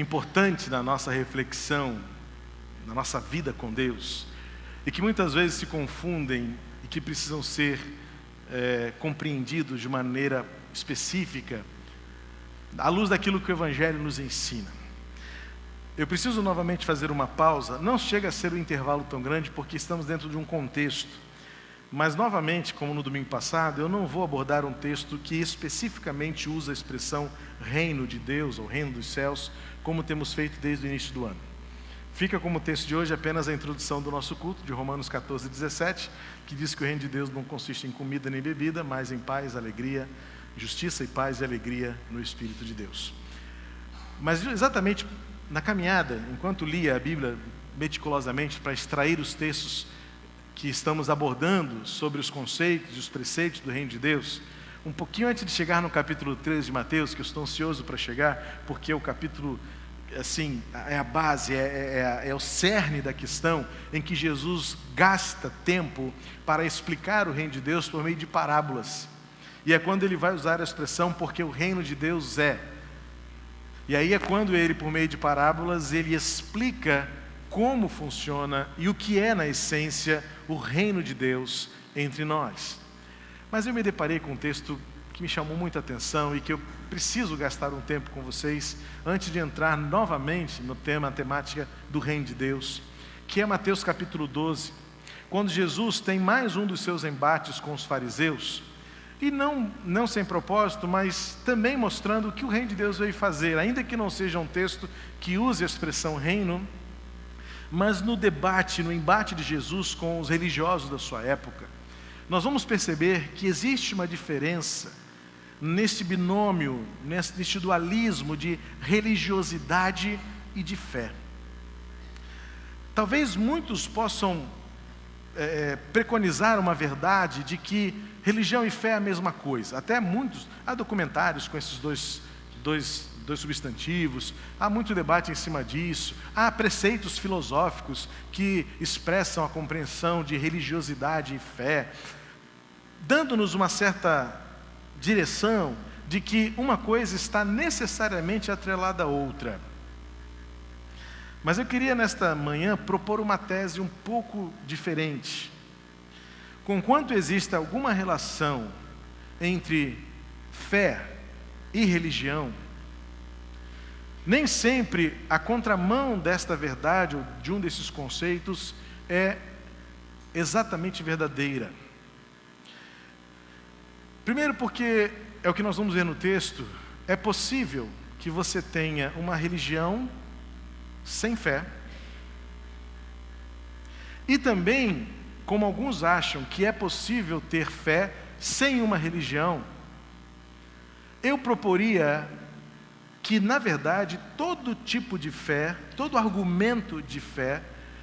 importante na nossa reflexão, na nossa vida com Deus, e que muitas vezes se confundem e que precisam ser compreendidos de maneira específica, à luz daquilo que o Evangelho nos ensina. Eu preciso novamente fazer uma pausa, não chega a ser um intervalo tão grande, porque estamos dentro de um contexto, mas novamente, como no domingo passado, eu não vou abordar um texto que especificamente usa a expressão reino de Deus, ou reino dos céus, como temos feito desde o início do ano. Fica como texto de hoje apenas a introdução do nosso culto, de Romanos 14, 17, que diz que o reino de Deus não consiste em comida nem bebida, mas em paz, alegria, justiça e paz e alegria no Espírito de Deus. Mas exatamente na caminhada, enquanto lia a Bíblia meticulosamente para extrair os textos que estamos abordando sobre os conceitos e os preceitos do reino de Deus, um pouquinho antes de chegar no capítulo 13 de Mateus, que eu estou ansioso para chegar, porque o capítulo, assim, é a base, é o cerne da questão, em que Jesus gasta tempo para explicar o reino de Deus por meio de parábolas. E é quando ele vai usar a expressão, porque o reino de Deus é. E aí é quando ele, por meio de parábolas, ele explica como funciona e o que é, na essência, o reino de Deus entre nós. Mas eu me deparei com um texto que me chamou muita atenção e que eu preciso gastar um tempo com vocês antes de entrar novamente no tema, a temática do reino de Deus, que é Mateus capítulo 12, quando Jesus tem mais um dos seus embates com os fariseus, e não sem propósito, mas também mostrando o que o reino de Deus veio fazer, ainda que não seja um texto que use a expressão reino, mas no debate, no embate de Jesus com os religiosos da sua época, nós vamos perceber que existe uma diferença nesse binômio, neste dualismo de religiosidade e de fé. Talvez muitos possam preconizar uma verdade de que religião e fé é a mesma coisa. Até muitos, há documentários com esses dois substantivos, há muito debate em cima disso, há preceitos filosóficos que expressam a compreensão de religiosidade e fé, dando-nos uma certa direção de que uma coisa está necessariamente atrelada à outra. Mas eu queria nesta manhã propor uma tese um pouco diferente. Conquanto exista alguma relação entre fé e religião, nem sempre a contramão desta verdade, ou de um desses conceitos, é exatamente verdadeira. Primeiro porque, é o que nós vamos ver no texto, é possível que você tenha uma religião sem fé, e também, como alguns acham que é possível ter fé sem uma religião, eu proporia que, na verdade, todo tipo de fé, todo argumento de fé,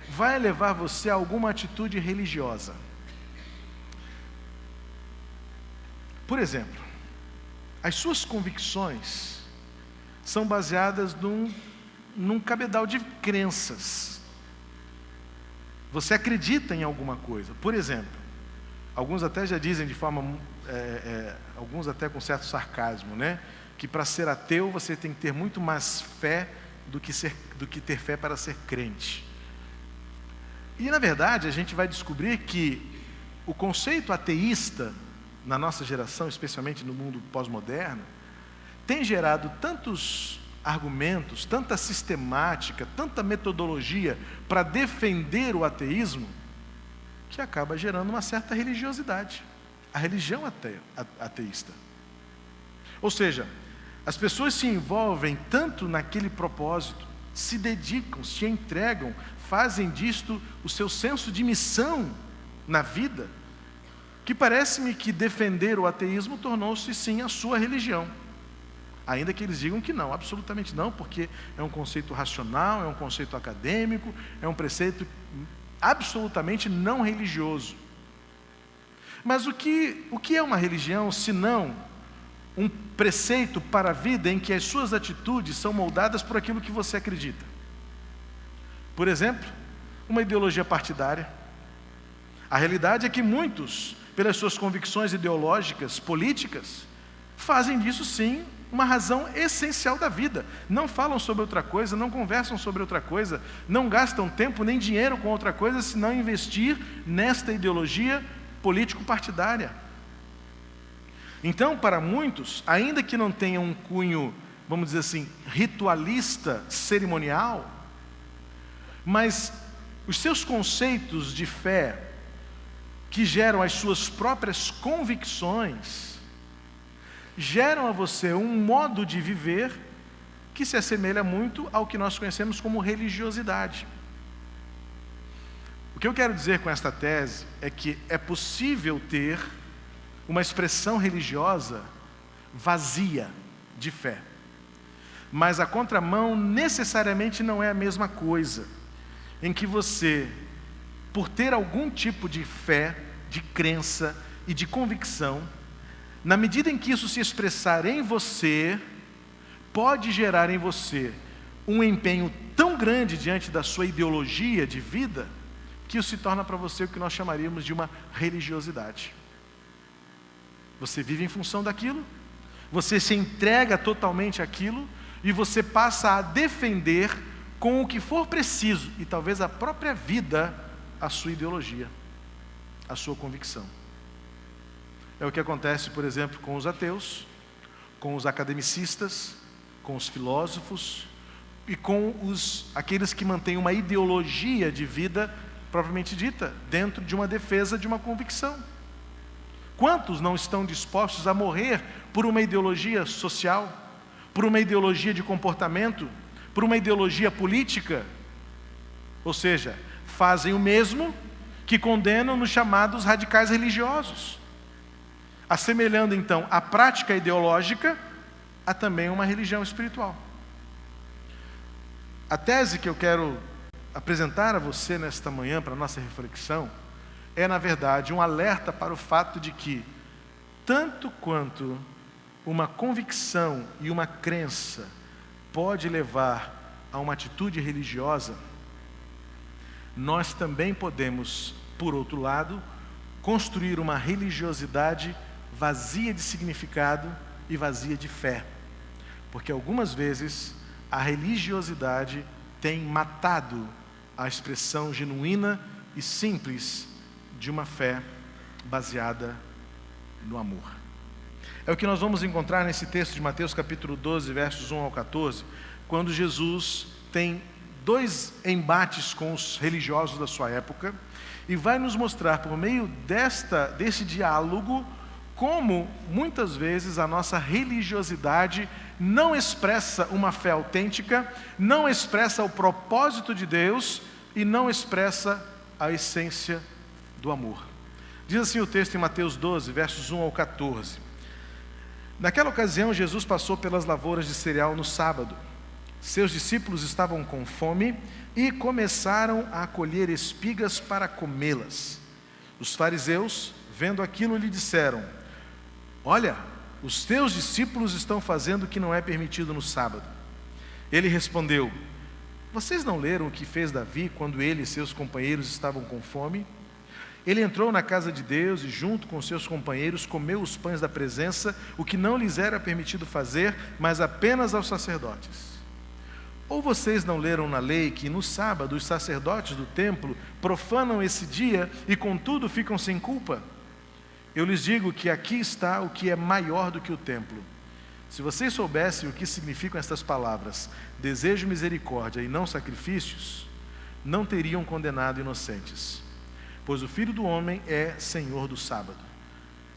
vai levar você a alguma atitude religiosa. Por exemplo, as suas convicções são baseadas num cabedal de crenças. Você acredita em alguma coisa. Por exemplo, alguns até já dizem de forma, alguns até com certo sarcasmo, né? Que para ser ateu você tem que ter muito mais fé do que ter fé para ser crente. E na verdade a gente vai descobrir que o conceito ateísta na nossa geração, especialmente no mundo pós-moderno, tem gerado tantos argumentos, tanta sistemática, tanta metodologia para defender o ateísmo, que acaba gerando uma certa religiosidade, a religião ateísta. Ou seja, as pessoas se envolvem tanto naquele propósito, se dedicam, se entregam, fazem disto o seu senso de missão na vida, que parece-me que defender o ateísmo tornou-se sim a sua religião. Ainda que eles digam que não, absolutamente não, porque é um conceito racional, é um conceito acadêmico, é um preceito absolutamente não religioso. Mas o que é uma religião, se não um preceito para a vida em que as suas atitudes são moldadas por aquilo que você acredita? Por exemplo, uma ideologia partidária. A realidade é que muitos, pelas suas convicções ideológicas, políticas, fazem disso sim uma razão essencial da vida. Não falam sobre outra coisa, não conversam sobre outra coisa, não gastam tempo nem dinheiro com outra coisa, senão investir nesta ideologia político-partidária. Então, para muitos, ainda que não tenham um cunho, vamos dizer assim, ritualista, cerimonial, mas os seus conceitos de fé, que geram as suas próprias convicções, geram a você um modo de viver que se assemelha muito ao que nós conhecemos como religiosidade. O que eu quero dizer com esta tese é que é possível ter uma expressão religiosa vazia de fé, mas a contramão necessariamente não é a mesma coisa, em que você, por ter algum tipo de fé, de crença e de convicção, na medida em que isso se expressar em você, pode gerar em você um empenho tão grande diante da sua ideologia de vida, que isso se torna para você o que nós chamaríamos de uma religiosidade. Você vive em função daquilo, você se entrega totalmente àquilo, e você passa a defender com o que for preciso, e talvez a própria vida, a sua ideologia, a sua convicção. É o que acontece, por exemplo, com os ateus, com os academicistas, com os filósofos e com aqueles que mantêm uma ideologia de vida propriamente dita, dentro de uma defesa de uma convicção. Quantos não estão dispostos a morrer por uma ideologia social, por uma ideologia de comportamento, por uma ideologia política? Ou seja, fazem o mesmo que condenam nos chamados radicais religiosos, assemelhando então a prática ideológica a também uma religião espiritual. A tese que eu quero apresentar a você nesta manhã para a nossa reflexão é, na verdade, um alerta para o fato de que, tanto quanto uma convicção e uma crença pode levar a uma atitude religiosa, nós também podemos, por outro lado, construir uma religiosidade vazia de significado e vazia de fé. Porque algumas vezes a religiosidade tem matado a expressão genuína e simples de uma fé baseada no amor. É o que nós vamos encontrar nesse texto de Mateus capítulo 12, versos 1 ao 14, quando Jesus tem dois embates com os religiosos da sua época, e vai nos mostrar, por meio desse diálogo, como muitas vezes a nossa religiosidade não expressa uma fé autêntica, não expressa o propósito de Deus e não expressa a essência do amor. Diz assim o texto em Mateus 12, versos 1 ao 14. Naquela ocasião, Jesus passou pelas lavouras de cereal no sábado. Seus discípulos estavam com fome e começaram a colher espigas para comê-las. Os fariseus, vendo aquilo, lhe disseram: olha, os teus discípulos estão fazendo o que não é permitido no sábado. Ele respondeu: vocês não leram o que fez Davi quando ele e seus companheiros estavam com fome? Ele entrou na casa de Deus e, junto com seus companheiros, comeu os pães da presença, o que não lhes era permitido fazer, mas apenas aos sacerdotes. Ou vocês não leram na lei que no sábado os sacerdotes do templo profanam esse dia e contudo ficam sem culpa? Eu lhes digo que aqui está o que é maior do que o templo. Se vocês soubessem o que significam estas palavras, desejo misericórdia e não sacrifícios, não teriam condenado inocentes. Pois o Filho do Homem é Senhor do sábado.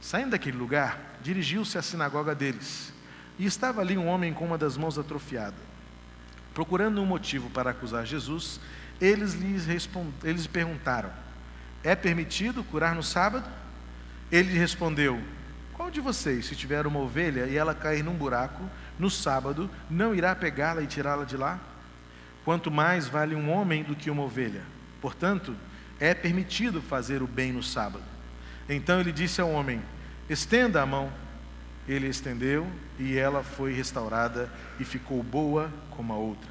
Saindo daquele lugar, dirigiu-se à sinagoga deles. E estava ali um homem com uma das mãos atrofiada. Procurando um motivo para acusar Jesus, eles lhe perguntaram: é permitido curar no sábado? Ele lhe respondeu: qual de vocês, se tiver uma ovelha e ela cair num buraco, no sábado, não irá pegá-la e tirá-la de lá? Quanto mais vale um homem do que uma ovelha. Portanto, é permitido fazer o bem no sábado. Então ele disse ao homem: estenda a mão. Ele estendeu e ela foi restaurada e ficou boa como a outra.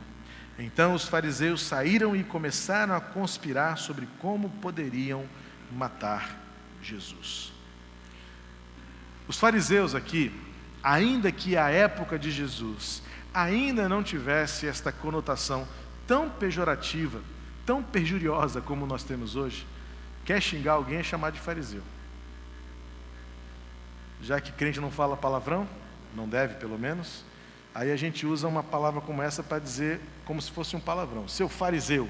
Então os fariseus saíram e começaram a conspirar sobre como poderiam matar Jesus. Os fariseus aqui ainda que a época de Jesus ainda não tivesse esta conotação tão pejorativa, tão perjuriosa como nós temos hoje, quer xingar alguém é chamar de fariseu. Já que crente não fala palavrão, não deve pelo menos, aí a gente usa uma palavra como essa para dizer como se fosse um palavrão. Seu fariseu.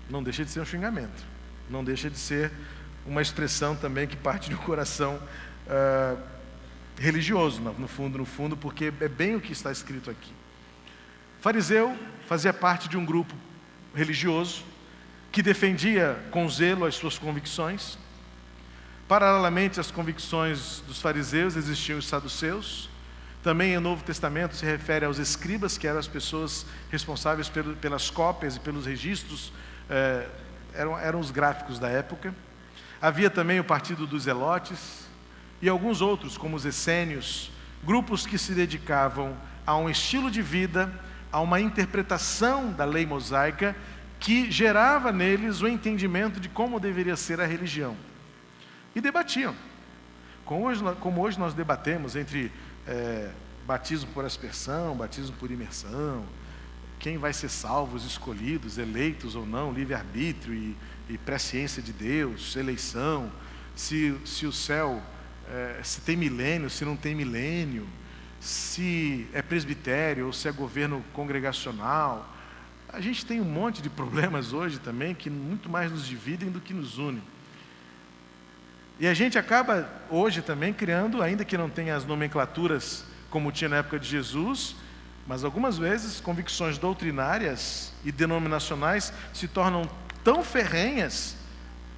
Não deixa de ser um xingamento. Não deixa de ser uma expressão também que parte de um coração religioso, no fundo, porque é bem o que está escrito aqui. Fariseu fazia parte de um grupo religioso que defendia com zelo as suas convicções. Paralelamente às convicções dos fariseus existiam os saduceus. Também no Novo Testamento se refere aos escribas, que eram as pessoas responsáveis pelas cópias e pelos registros, eram os gráficos da época. Havia também o partido dos zelotes e alguns outros, como os essênios, grupos que se dedicavam a um estilo de vida, a uma interpretação da lei mosaica que gerava neles o entendimento de como deveria ser a religião. E debatiam, como hoje nós debatemos entre batismo por aspersão, batismo por imersão, quem vai ser salvo, os escolhidos, eleitos ou não, livre-arbítrio e presciência de Deus, eleição, se o céu, se tem milênio, se não tem milênio, se é presbitério ou se é governo congregacional. A gente tem um monte de problemas hoje também que muito mais nos dividem do que nos unem. E a gente acaba hoje também criando, ainda que não tenha as nomenclaturas como tinha na época de Jesus, mas algumas vezes convicções doutrinárias e denominacionais se tornam tão ferrenhas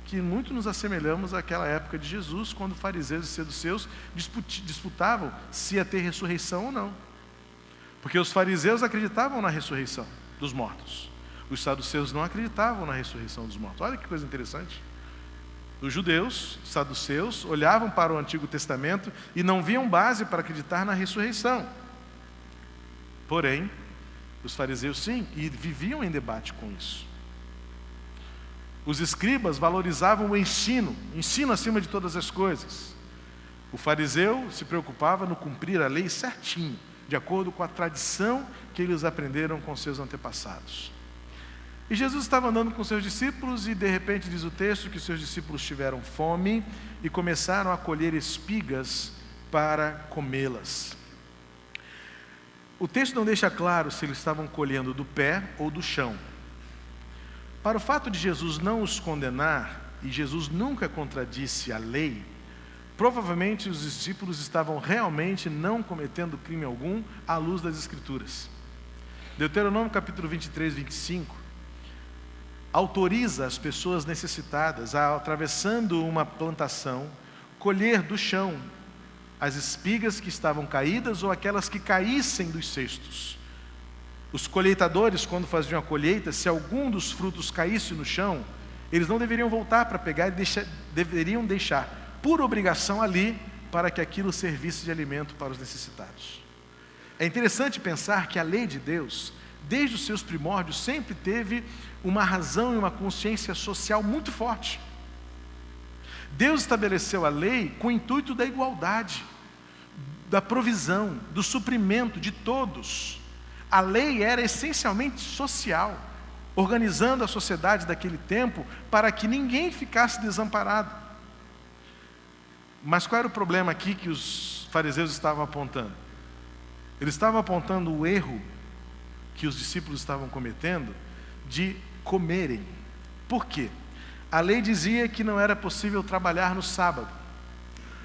que muito nos assemelhamos àquela época de Jesus, quando fariseus e saduceus disputavam se ia ter ressurreição ou não. Porque os fariseus acreditavam na ressurreição dos mortos. Os saduceus não acreditavam na ressurreição dos mortos. Olha que coisa interessante. Os judeus, saduceus, olhavam para o Antigo Testamento e não viam base para acreditar na ressurreição. Porém, os fariseus sim, e viviam em debate com isso. Os escribas valorizavam o ensino acima de todas as coisas. O fariseu se preocupava no cumprir a lei certinho, de acordo com a tradição que eles aprenderam com seus antepassados. E Jesus estava andando com seus discípulos e de repente diz o texto que os seus discípulos tiveram fome e começaram a colher espigas para comê-las. O texto não deixa claro se eles estavam colhendo do pé ou do chão. Para o fato de Jesus não os condenar, e Jesus nunca contradisse a lei, provavelmente os discípulos estavam realmente não cometendo crime algum à luz das Escrituras. Deuteronômio capítulo 23, 25, autoriza as pessoas necessitadas a, atravessando uma plantação, colher do chão as espigas que estavam caídas ou aquelas que caíssem dos cestos. Os colheitadores, quando faziam a colheita, se algum dos frutos caísse no chão, eles não deveriam voltar para pegar e deveriam deixar, por obrigação ali, para que aquilo servisse de alimento para os necessitados. É interessante pensar que a lei de Deus, desde os seus primórdios, sempre teve uma razão e uma consciência social muito forte. Deus estabeleceu a lei com o intuito da igualdade, da provisão, do suprimento de todos. A lei era essencialmente social, organizando a sociedade daquele tempo para que ninguém ficasse desamparado. Mas qual era o problema aqui que os fariseus estavam apontando? Eles estavam apontando o erro que os discípulos estavam cometendo de comerem. Por quê? A lei dizia que não era possível trabalhar no sábado.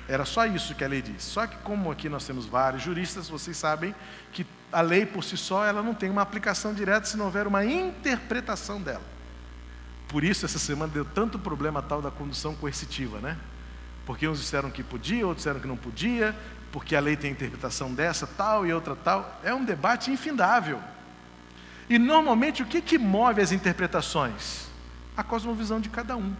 Era só isso que a lei diz. Só que como aqui nós temos vários juristas, vocês sabem que a lei por si só ela não tem uma aplicação direta se não houver uma interpretação dela. Por isso essa semana deu tanto problema a tal da condução coercitiva, né? Porque uns disseram que podia, outros disseram que não podia, porque a lei tem interpretação dessa tal e outra tal. É um debate infindável. E normalmente o que move as interpretações? A cosmovisão de cada um.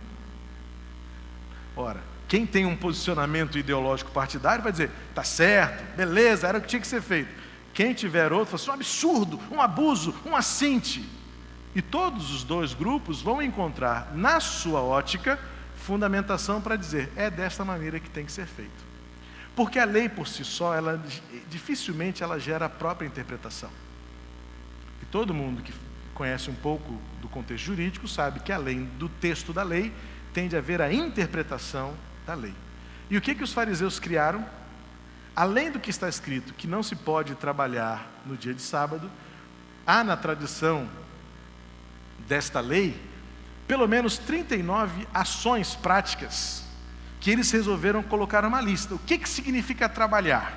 Ora, quem tem um posicionamento ideológico partidário vai dizer, tá certo, beleza, era o que tinha que ser feito. Quem tiver outro, fala assim, um absurdo, um abuso, um assinte. E todos os dois grupos vão encontrar, na sua ótica, fundamentação para dizer, é desta maneira que tem que ser feito. Porque a lei por si só, dificilmente ela gera a própria interpretação. E todo mundo que conhece um pouco do contexto jurídico sabe que além do texto da lei, tende a haver a interpretação da lei. E o que os fariseus criaram? Além do que está escrito, que não se pode trabalhar no dia de sábado, há na tradição desta lei, pelo menos 39 ações práticas, que eles resolveram colocar numa lista. O que significa trabalhar?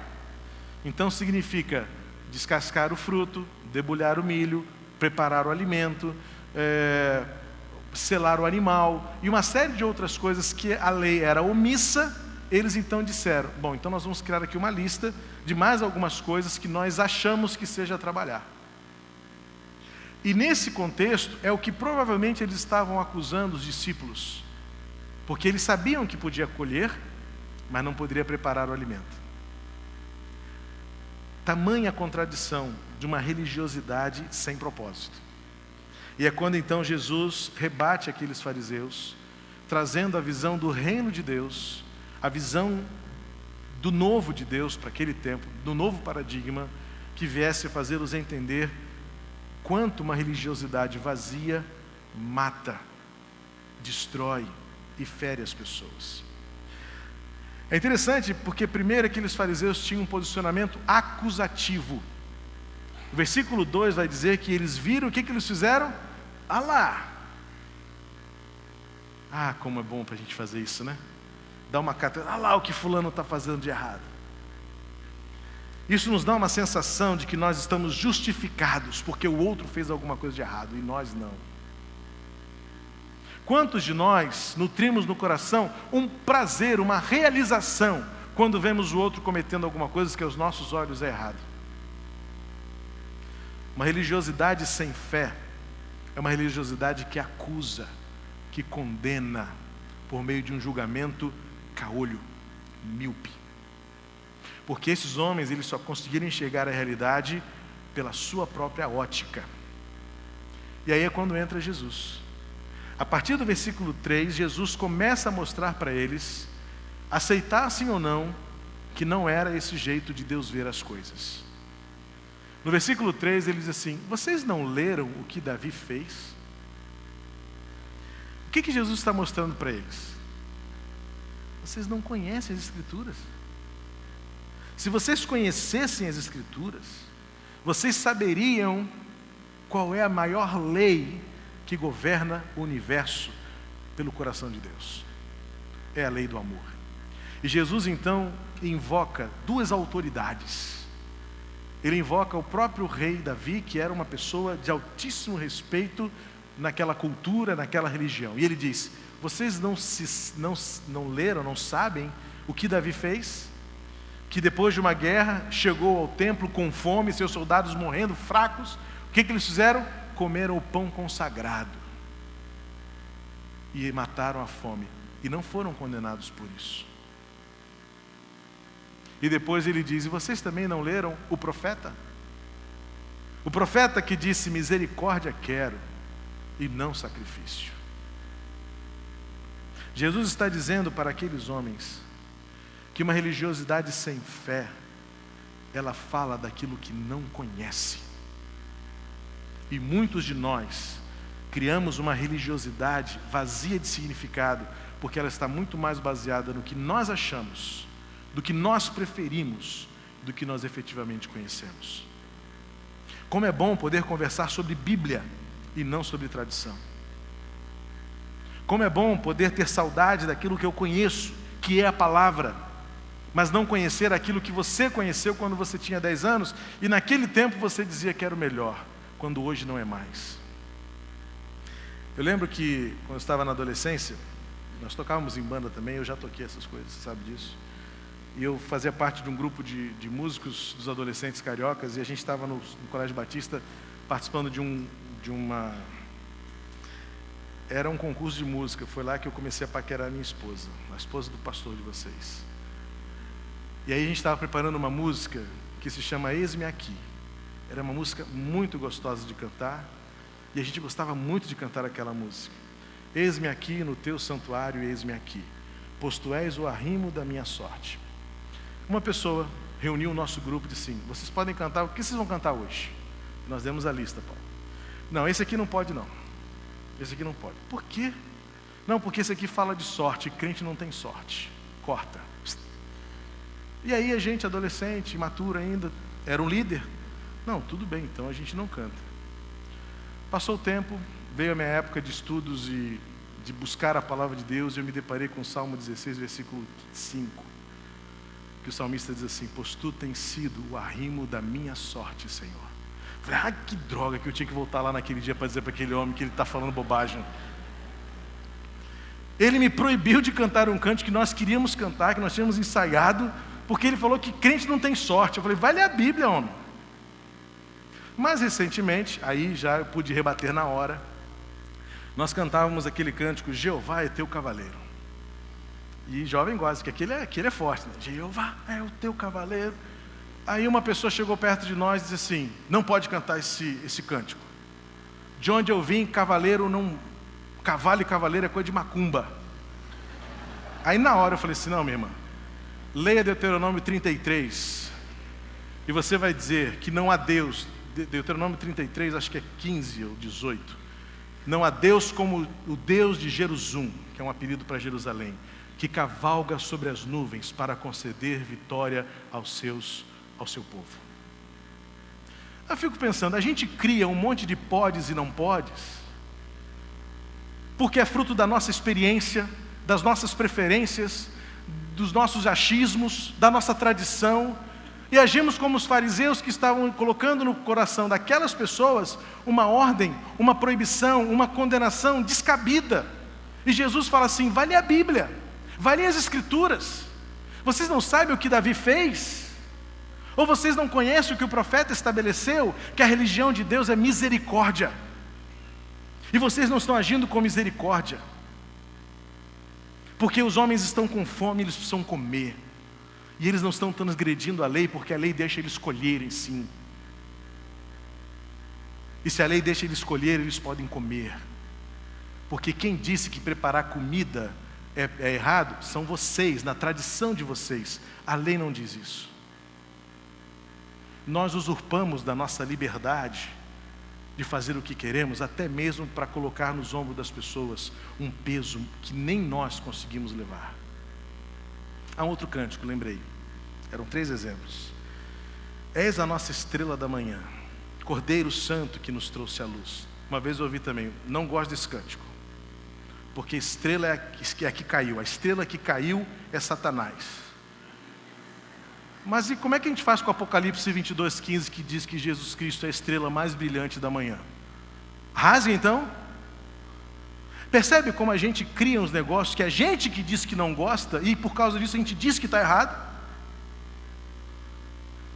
Então significa descascar o fruto, debulhar o milho, preparar o alimento, selar o animal, e uma série de outras coisas que a lei era omissa. Eles então disseram, bom, então nós vamos criar aqui uma lista de mais algumas coisas que nós achamos que seja trabalhar. E nesse contexto é o que provavelmente eles estavam acusando os discípulos, porque eles sabiam que podia colher, mas não poderia preparar o alimento. Tamanha contradição de uma religiosidade sem propósito. E é quando então Jesus rebate aqueles fariseus, trazendo a visão do reino de Deus, a visão do novo de Deus para aquele tempo, do novo paradigma, que viesse fazê-los entender quanto uma religiosidade vazia mata, destrói e fere as pessoas. É interessante porque primeiro aqueles fariseus tinham um posicionamento acusativo. O versículo 2 vai dizer que eles viram, o que eles fizeram? Ah lá! Ah, como é bom para a gente fazer isso, né? Dá uma cátedra, ah lá o que fulano está fazendo de errado. Isso nos dá uma sensação de que nós estamos justificados, porque o outro fez alguma coisa de errado, e nós não. Quantos de nós nutrimos no coração um prazer, uma realização, quando vemos o outro cometendo alguma coisa que aos nossos olhos é errado? Uma religiosidade sem fé é uma religiosidade que acusa, que condena, por meio de um julgamento caolho, míope. Porque esses homens, eles só conseguiram enxergar a realidade pela sua própria ótica. E aí é quando entra Jesus. A partir do versículo 3, Jesus começa a mostrar para eles, aceitassem ou não, que não era esse jeito de Deus ver as coisas. No versículo 3 ele diz assim, vocês não leram o que Davi fez? O que Jesus está mostrando para eles? Vocês não conhecem as Escrituras. Se vocês conhecessem as Escrituras, vocês saberiam qual é a maior lei que governa o universo pelo coração de Deus. É a lei do amor. E Jesus então invoca duas autoridades. Ele invoca o próprio rei Davi, que era uma pessoa de altíssimo respeito naquela cultura, naquela religião. E ele diz, vocês não leram, não sabem o que Davi fez? Que depois de uma guerra, chegou ao templo com fome, seus soldados morrendo, fracos. O que eles fizeram? Comeram o pão consagrado. E mataram a fome. E não foram condenados por isso. E depois ele diz, e vocês também não leram o profeta? O profeta que disse, misericórdia quero, e não sacrifício. Jesus está dizendo para aqueles homens, que uma religiosidade sem fé, ela fala daquilo que não conhece. E muitos de nós criamos uma religiosidade vazia de significado, porque ela está muito mais baseada no que nós achamos, do que nós preferimos, do que nós efetivamente conhecemos. Como é bom poder conversar sobre Bíblia e não sobre tradição. Como é bom poder ter saudade daquilo que eu conheço, que é a palavra, mas não conhecer aquilo que você conheceu quando você tinha 10 anos, e naquele tempo você dizia que era o melhor, quando hoje não é mais. Eu lembro que, quando eu estava na adolescência, nós tocávamos em banda também, eu já toquei essas coisas, você sabe disso. E eu fazia parte de um grupo de músicos dos adolescentes cariocas, e a gente estava no Colégio Batista, participando era um concurso de música. Foi lá que eu comecei a paquerar a minha esposa, a esposa do pastor de vocês. E aí a gente estava preparando uma música que se chama Eis-me Aqui. Era uma música muito gostosa de cantar, e a gente gostava muito de cantar aquela música. Eis-me aqui no teu santuário, eis-me aqui, pois tu és o arrimo da minha sorte. Uma pessoa reuniu o nosso grupo e disse assim: vocês podem cantar, o que vocês vão cantar hoje? Nós demos a lista, Paulo. Não, esse aqui não pode não. Esse aqui não pode. Por quê? Não, porque esse aqui fala de sorte, e crente não tem sorte. Corta. E aí a gente, adolescente, imaturo ainda, era um líder. Não, tudo bem, então a gente não canta. Passou o tempo, veio a minha época de estudos e de buscar a palavra de Deus, e eu me deparei com o Salmo 16, versículo 5, que o salmista diz assim: pois tu tens sido o arrimo da minha sorte, Senhor. Falei, que droga que eu tinha que voltar lá naquele dia para dizer para aquele homem que ele está falando bobagem. Ele me proibiu de cantar um canto que nós queríamos cantar, que nós tínhamos ensaiado, porque ele falou que crente não tem sorte. Eu falei, vai ler a Bíblia, homem. Mas recentemente, aí já eu pude rebater na hora, nós cantávamos aquele cântico, Jeová é teu cavaleiro. E jovem gosta, que aquele é forte, né? Jeová é o teu cavaleiro. Aí uma pessoa chegou perto de nós e disse assim: não pode cantar esse cântico. De onde eu vim, cavaleiro não... Cavalo e cavaleiro é coisa de macumba. Aí na hora eu falei assim: não, minha irmã, leia Deuteronômio 33, e você vai dizer que não há Deus. Deuteronômio 33, acho que é 15 ou 18. Não há Deus como o Deus de Jerusalém, que é um apelido para Jerusalém, que cavalga sobre as nuvens para conceder vitória ao seu povo. Eu fico pensando, a gente cria um monte de podes e não podes, porque é fruto da nossa experiência, das nossas preferências, dos nossos achismos, da nossa tradição, e agimos como os fariseus que estavam colocando no coração daquelas pessoas uma ordem, uma proibição, uma condenação descabida. E Jesus fala assim: vai ler a Bíblia, vai ler as Escrituras. Vocês não sabem o que Davi fez? Ou vocês não conhecem o que o profeta estabeleceu? Que a religião de Deus é misericórdia. E vocês não estão agindo com misericórdia, porque os homens estão com fome, eles precisam comer. E eles não estão transgredindo a lei, porque a lei deixa eles escolherem, sim. E se a lei deixa eles escolher, eles podem comer. Porque quem disse que preparar comida é errado, são vocês, na tradição de vocês. A lei não diz isso. Nós usurpamos da nossa liberdade de fazer o que queremos, até mesmo para colocar nos ombros das pessoas um peso que nem nós conseguimos levar. Há um outro cântico, lembrei. Eram 3 exemplos. És a nossa estrela da manhã, Cordeiro Santo que nos trouxe a luz. Uma vez eu ouvi também, não gosto desse cântico, porque estrela é a que caiu. A estrela que caiu é Satanás. Mas e como é que a gente faz com o Apocalipse 22:15, que diz que Jesus Cristo é a estrela mais brilhante da manhã? Rasga então? Percebe como a gente cria uns negócios que a gente que diz que não gosta, e por causa disso a gente diz que está errado?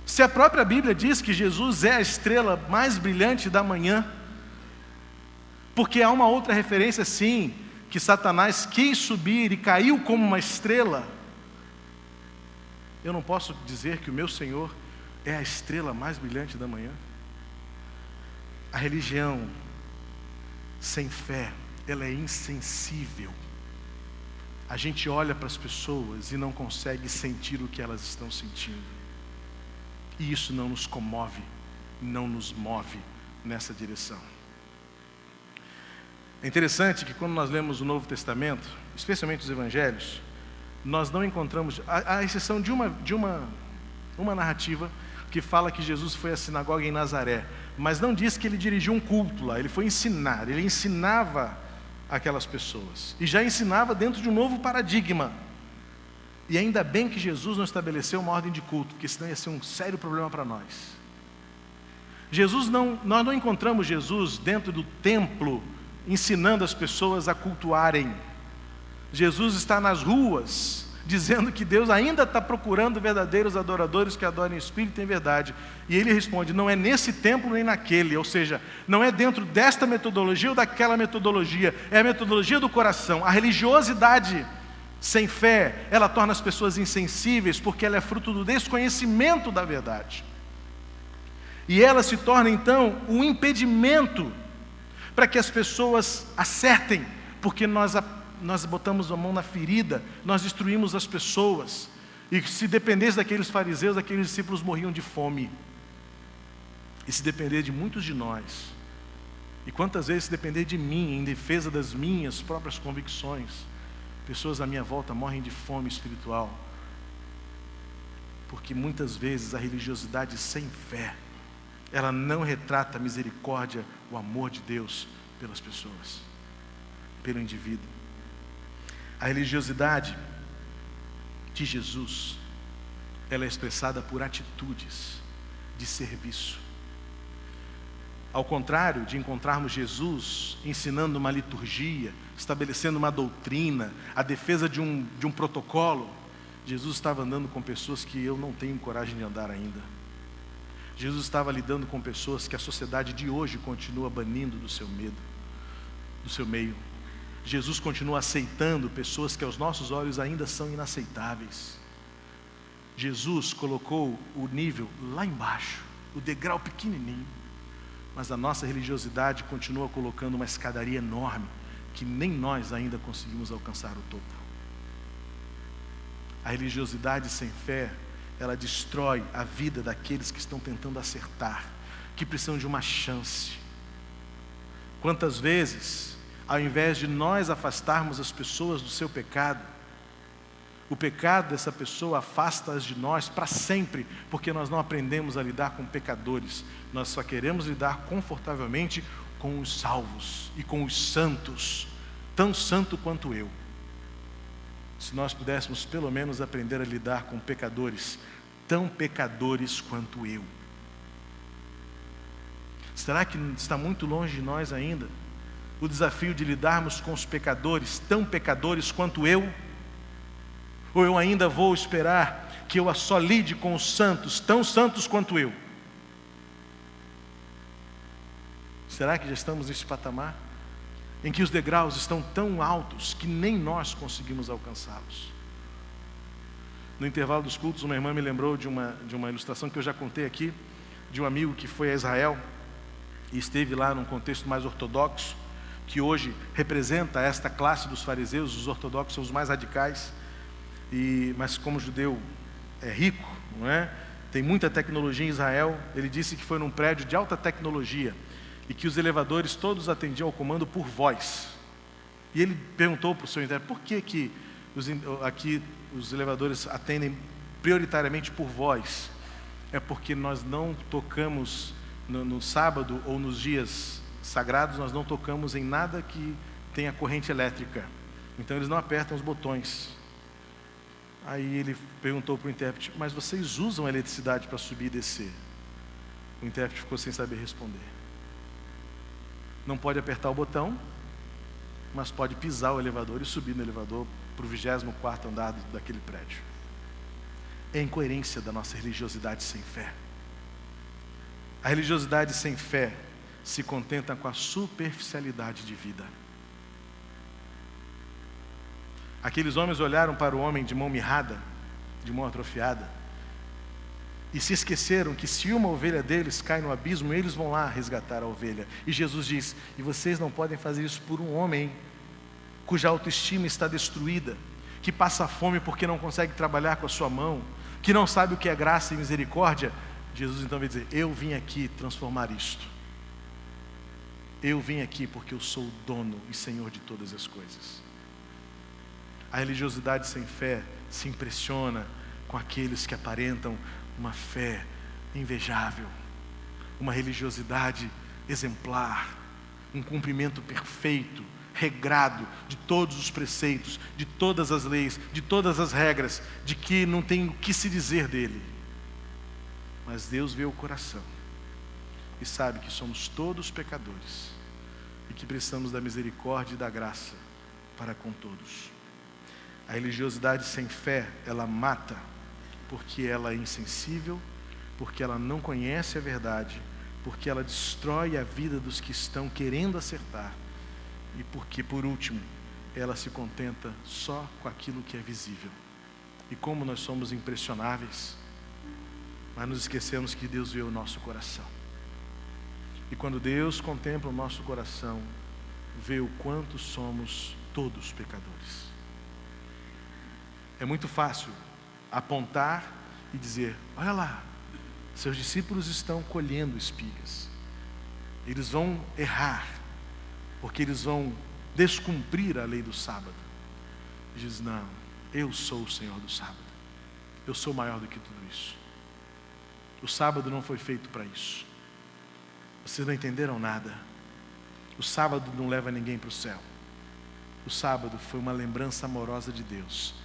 Se a própria Bíblia diz que Jesus é a estrela mais brilhante da manhã, porque há uma outra referência sim, que Satanás quis subir e caiu como uma estrela, eu não posso dizer que o meu Senhor é a estrela mais brilhante da manhã? A religião sem fé, ela é insensível. A gente olha para as pessoas e não consegue sentir o que elas estão sentindo. E isso não nos comove, não nos move nessa direção. É interessante que quando nós lemos o Novo Testamento, especialmente os Evangelhos, nós não encontramos, à exceção de uma narrativa que fala que Jesus foi à sinagoga em Nazaré, mas não diz que ele dirigiu um culto lá, ele foi ensinar, ele ensinava aquelas pessoas, e já ensinava dentro de um novo paradigma. E ainda bem que Jesus não estabeleceu uma ordem de culto, porque senão ia ser um sério problema para nós. Nós não encontramos Jesus dentro do templo, ensinando as pessoas a cultuarem. Jesus está nas ruas, dizendo que Deus ainda está procurando verdadeiros adoradores que adorem em espírito e em verdade. E ele responde, não é nesse templo nem naquele, ou seja, não é dentro desta metodologia ou daquela metodologia, é a metodologia do coração. A religiosidade sem fé, ela torna as pessoas insensíveis, porque ela é fruto do desconhecimento da verdade. E ela se torna então um impedimento para que as pessoas acertem, porque nós botamos a mão na ferida, nós destruímos as pessoas. E se dependesse daqueles fariseus, aqueles discípulos morriam de fome. E se depender de muitos de nós, e quantas vezes se depender de mim, em defesa das minhas próprias convicções, pessoas à minha volta morrem de fome espiritual, porque muitas vezes a religiosidade sem fé, ela não retrata a misericórdia, o amor de Deus pelas pessoas, pelo indivíduo. A religiosidade de Jesus, ela é expressada por atitudes de serviço. Ao contrário de encontrarmos Jesus ensinando uma liturgia, estabelecendo uma doutrina, a defesa de um protocolo, Jesus estava andando com pessoas que eu não tenho coragem de andar ainda. Jesus estava lidando com pessoas que a sociedade de hoje continua banindo do seu meio. Jesus continua aceitando pessoas que aos nossos olhos ainda são inaceitáveis. Jesus colocou o nível lá embaixo, o degrau pequenininho, mas a nossa religiosidade continua colocando uma escadaria enorme, que nem nós ainda conseguimos alcançar o topo. A religiosidade sem fé, ela destrói a vida daqueles que estão tentando acertar, que precisam de uma chance. Quantas vezes, ao invés de nós afastarmos as pessoas do seu pecado, o pecado dessa pessoa afasta-as de nós para sempre, porque nós não aprendemos a lidar com pecadores. Nós só queremos lidar confortavelmente com os salvos e com os santos, tão santo quanto eu. Se nós pudéssemos pelo menos aprender a lidar com pecadores, tão pecadores quanto eu. Será que está muito longe de nós ainda o desafio de lidarmos com os pecadores, tão pecadores quanto eu? Ou eu ainda vou esperar que eu só lide com os santos, tão santos quanto eu? Será que já estamos nesse patamar em que os degraus estão tão altos que nem nós conseguimos alcançá-los? No intervalo dos cultos, uma irmã me lembrou de uma ilustração que eu já contei aqui, de um amigo que foi a Israel e esteve lá num contexto mais ortodoxo, que hoje representa esta classe dos fariseus. Os ortodoxos são os mais radicais, mas como judeu é rico, não é? Tem muita tecnologia em Israel. Ele disse que foi num prédio de alta tecnologia e que os elevadores todos atendiam ao comando por voz. E ele perguntou para o seu intérprete, por que aqui os elevadores atendem prioritariamente por voz? É porque nós não tocamos no sábado ou nos dias sagrados, nós não tocamos em nada que tenha corrente elétrica. Então eles não apertam os botões. Aí ele perguntou para o intérprete, mas vocês usam a eletricidade para subir e descer? O intérprete ficou sem saber responder. Não pode apertar o botão, mas pode pisar o elevador e subir no elevador para o 24º andar daquele prédio. É a incoerência da nossa religiosidade sem fé. A religiosidade sem fé se contenta com a superficialidade de vida. Aqueles homens olharam para o homem de mão mirrada, de mão atrofiada, e se esqueceram que se uma ovelha deles cai no abismo, eles vão lá resgatar a ovelha. E Jesus diz, e vocês não podem fazer isso por um homem cuja autoestima está destruída, que passa fome porque não consegue trabalhar com a sua mão, que não sabe o que é graça e misericórdia. Jesus então vai dizer, eu vim aqui transformar isto. Eu vim aqui porque eu sou o dono e Senhor de todas as coisas. A religiosidade sem fé se impressiona com aqueles que aparentam uma fé invejável, uma religiosidade exemplar, um cumprimento perfeito, regrado de todos os preceitos, de todas as leis, de todas as regras, de que não tem o que se dizer dele. Mas Deus vê o coração e sabe que somos todos pecadores e que precisamos da misericórdia e da graça para com todos. A religiosidade sem fé, ela mata, porque ela é insensível, porque ela não conhece a verdade, porque ela destrói a vida dos que estão querendo acertar, e porque, por último, ela se contenta só com aquilo que é visível. E como nós somos impressionáveis, mas nos esquecemos que Deus vê o nosso coração. E quando Deus contempla o nosso coração, vê o quanto somos todos pecadores. É muito fácil apontar e dizer: olha lá, seus discípulos estão colhendo espigas. Eles vão errar, porque eles vão descumprir a lei do sábado. E diz: não, eu sou o Senhor do sábado. Eu sou maior do que tudo isso. O sábado não foi feito para isso. Vocês não entenderam nada. O sábado não leva ninguém para o céu. O sábado foi uma lembrança amorosa de Deus,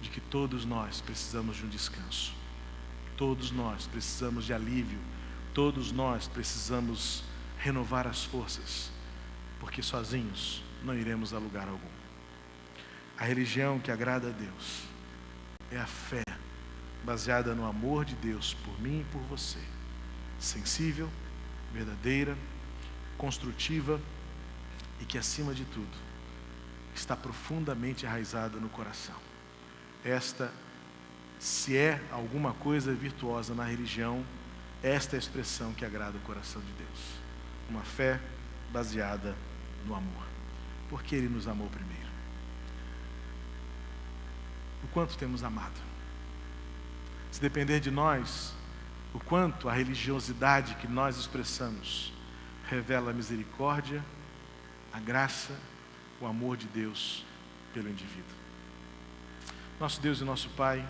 de que todos nós precisamos de um descanso. Todos nós precisamos de alívio. Todos nós precisamos renovar as forças, porque sozinhos não iremos a lugar algum. A religião que agrada a Deus é a fé baseada no amor de Deus por mim e por você, sensível, verdadeira, construtiva e que, acima de tudo, está profundamente enraizada no coração. Esta, se é alguma coisa virtuosa na religião, esta é a expressão que agrada o coração de Deus. Uma fé baseada no amor, porque Ele nos amou primeiro. O quanto temos amado. Se depender de nós, o quanto a religiosidade que nós expressamos revela a misericórdia, a graça, o amor de Deus pelo indivíduo. Nosso Deus e nosso Pai,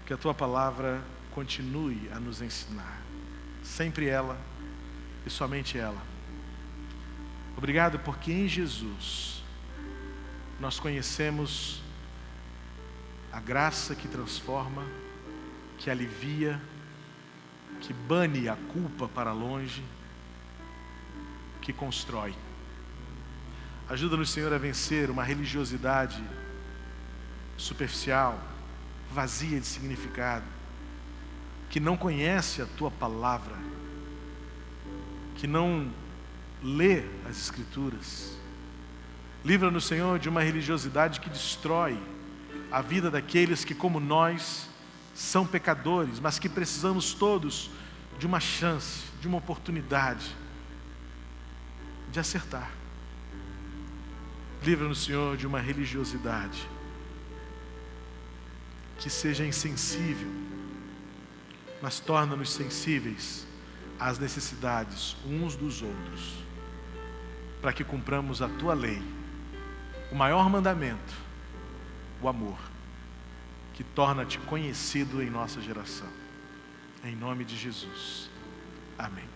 que a Tua palavra continue a nos ensinar, sempre ela e somente ela. Obrigado porque em Jesus nós conhecemos a graça que transforma, que alivia, que bane a culpa para longe, que constrói. Ajuda-nos, Senhor, a vencer uma religiosidade superficial, vazia de significado, que não conhece a Tua palavra, que não lê as Escrituras. Livra-nos, Senhor, de uma religiosidade que destrói a vida daqueles que, como nós, são pecadores, mas que precisamos todos de uma chance, de uma oportunidade de acertar. Livra-nos, Senhor, de uma religiosidade que seja insensível, mas torna-nos sensíveis às necessidades uns dos outros, para que cumpramos a Tua lei, o maior mandamento, o amor, que torna-te conhecido em nossa geração. Em nome de Jesus. Amém.